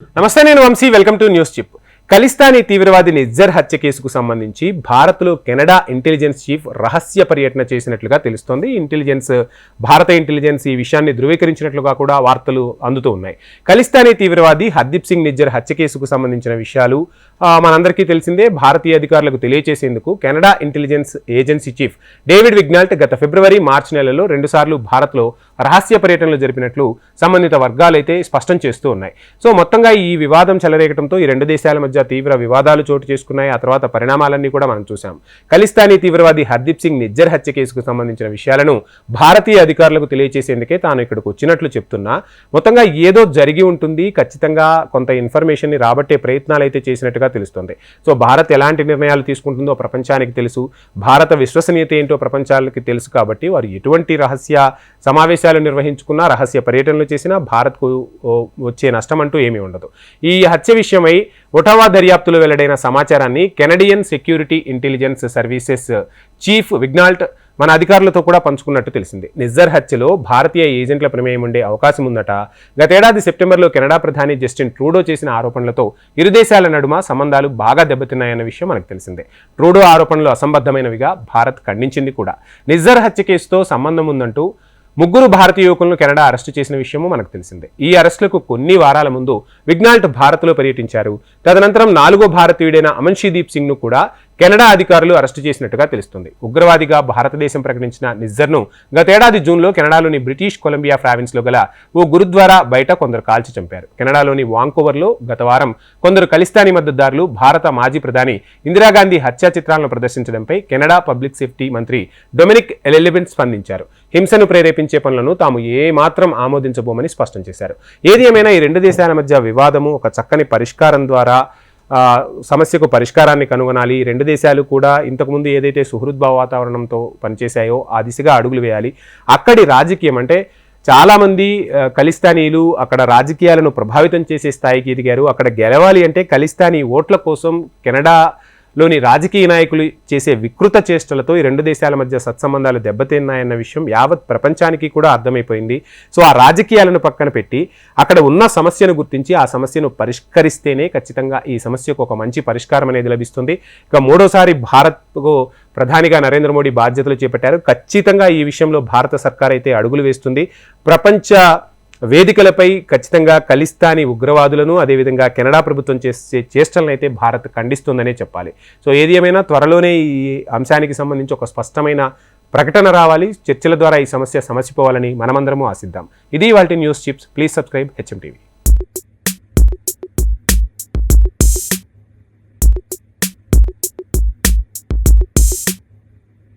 నమస్తే, నేను Vamshi. Welcome to news chip. Khalistani తీవ్రవాది నిజ్జర్ హత్య కేసుకు సంబంధించి భారత్లో కెనడా ఇంటెలిజెన్స్ చీఫ్ రహస్య పర్యటన చేసినట్లుగా తెలుస్తోంది. భారత ఇంటెలిజెన్స్ ఈ విషయాన్ని ధృవీకరించినట్లుగా కూడా వార్తలు అందుతూ ఉన్నాయి. ఖలిస్తానీ తీవ్రవాది హర్దీప్ సింగ్ నిజ్జర్ హత్య కేసుకు సంబంధించిన విషయాలు మనందరికీ తెలిసిందే. భారతీయ అధికారులకు తెలియజేసేందుకు Canada intelligence agency chief David Vigneault గత ఫిబ్రవరి, మార్చి నెలలో 2 సార్లు భారత్లో రహస్య పర్యటనలు జరిపినట్లు సంబంధిత వర్గాలైతే స్పష్టం చేస్తూ ఉన్నాయి. సో మొత్తంగా ఈ వివాదం చెలరేగడంతో ఈ రెండు దేశాల మధ్య తీవ్ర వివాదాలు చోటు చేసుకున్నాయి. ఆ తర్వాత పరిణామాలన్నీ కూడా మనం చూసాం. ఖలిస్తానీ తీవ్రవాది హర్దీప్ సింగ్ నిజ్జర్ హత్య కేసుకు సంబంధించిన విషయాలను భారతీయ అధికారులకు తెలియజేసేందుకే తాను ఇక్కడికి వచ్చినట్లు చెప్తున్నా. మొత్తంగా ఏదో జరిగి ఉంటుంది, ఖచ్చితంగా కొంత ఇన్ఫర్మేషన్ ని రాబట్టే ప్రయత్నాలు అయితే చేసినట్టుగా తెలుస్తుంది. సో భారత్ ఎలాంటి నిర్ణయాలు తీసుకుంటుందో ప్రపంచానికి తెలుసు, భారత విశ్వసనీయత ఏంటో ప్రపంచానికి తెలుసు. కాబట్టి వారు ఎటువంటి రహస్య సమావేశాలు నిర్వహించుకున్నా, రహస్య పర్యటనలు చేసినా భారత్కు వచ్చే నష్టం అంటూ ఏమీ ఉండదు. ఈ హత్య విషయమై ఒటావా దర్యాప్తులో వెల్లడైన సమాచారాన్ని Canadian security intelligence services chief Vigneault మన అధికారులతో కూడా పంచుకున్నట్టు తెలిసింది. నిజ్జర్ హత్యలో భారతీయ ఏజెంట్ల ప్రమేయం ఉండే అవకాశం ఉందట. గతేడాది సెప్టెంబర్లో కెనడా ప్రధాని జస్టిన్ ట్రూడో చేసిన ఆరోపణలతో ఇరు దేశాల నడుమ సంబంధాలు బాగా దెబ్బతిన్నాయన్న విషయం మనకు తెలిసిందే. ట్రూడో ఆరోపణలు అసంబద్ధమైనవిగా భారత్ ఖండించింది కూడా. నిజ్జర్ హత్య కేసుతో సంబంధం ఉందంటూ 3 భారతీయ యువకులను కెనడా అరెస్టు చేసిన విషయము మనకు తెలిసిందే. ఈ అరెస్టులకు కొన్ని వారాల ముందు విగ్నాల్ట్ భారత్లో పర్యటించారు. తదనంతరం 4వ భారతీయుడైన అమన్షీదీప్ సింగ్ను కూడా కెనడా అధికారులు అరెస్టు చేసినట్టుగా తెలుస్తుంది. ఉగ్రవాదిగా భారతదేశం ప్రకటించిన నిజ్జర్ను గతేడాది జూన్లో కెనడాలోని బ్రిటిష్ కొలంబియా ప్రావిన్స్లో గల ఓ గురుద్వారా బయట కొందరు కాల్చి చంపారు. కెనడాలోని వాంకోవర్లో గత వారం కొందరు ఖలిస్తానీ మద్దతుదారులు భారత మాజీ ప్రధాని ఇందిరాగాంధీ హత్యా చిత్రాలను ప్రదర్శించడంపై కెనడా పబ్లిక్ సేఫ్టీ మంత్రి డొమినిక్ ఎలెలివెంట్ స్పందించారు. హింసను ప్రేరేపించే పనులను తాము ఏమాత్రం ఆమోదించబోమని స్పష్టం చేశారు. ఏది ఏమైనా ఈ రెండు దేశాల మధ్య వివాదము ఒక చక్కని పరిష్కారం ద్వారా సమస్యకు పరిష్కారాన్ని కనుగొనాలి. రెండు దేశాలు కూడా ఇంతకుముందు ఏదైతే సుహృద్భావ వాతావరణంతో పనిచేశాయో ఆ దిశగా అడుగులు వేయాలి. అక్కడి రాజకీయం అంటే చాలామంది ఖలిస్తానీలు అక్కడ రాజకీయాలను ప్రభావితం చేసే స్థాయికి ఎదిగారు. అక్కడ గెలవాలి అంటే ఖలిస్తానీ ఓట్ల కోసం కెనడాలోని రాజకీయ నాయకులు చేసే వికృత చేష్టలతో ఈ రెండు దేశాల మధ్య సత్సంబంధాలు దెబ్బతిన్నాయన్న విషయం యావత్ ప్రపంచానికి కూడా అర్థమైపోయింది. సో ఆ రాజకీయాలను పక్కన పెట్టి అక్కడ ఉన్న సమస్యను గుర్తించి ఆ సమస్యను పరిష్కరిస్తేనే ఖచ్చితంగా ఈ సమస్యకు ఒక మంచి పరిష్కారం అనేది లభిస్తుంది. ఇక మూడోసారి భారత్కు ప్రధానిగా నరేంద్ర మోడీ బాధ్యతలు చేపట్టారు. ఖచ్చితంగా ఈ విషయంలో భారత సర్కార్ అయితే అడుగులు వేస్తుంది. ప్రపంచ వేదికలపై ఖచ్చితంగా ఖలిస్తానీ ఉగ్రవాదులను అదేవిధంగా కెనడా ప్రభుత్వం చేసే చేష్టలను అయితే భారత్ ఖండిస్తుందనే చెప్పాలి. సో ఏది ఏమైనా త్వరలోనే ఈ అంశానికి సంబంధించి ఒక స్పష్టమైన ప్రకటన రావాలి. చర్చల ద్వారా ఈ సమస్య సమసిపోవాలని మనమందరము ఆశిద్దాం. ఇది ఇవాల్టి news chips. Please subscribe HM TV.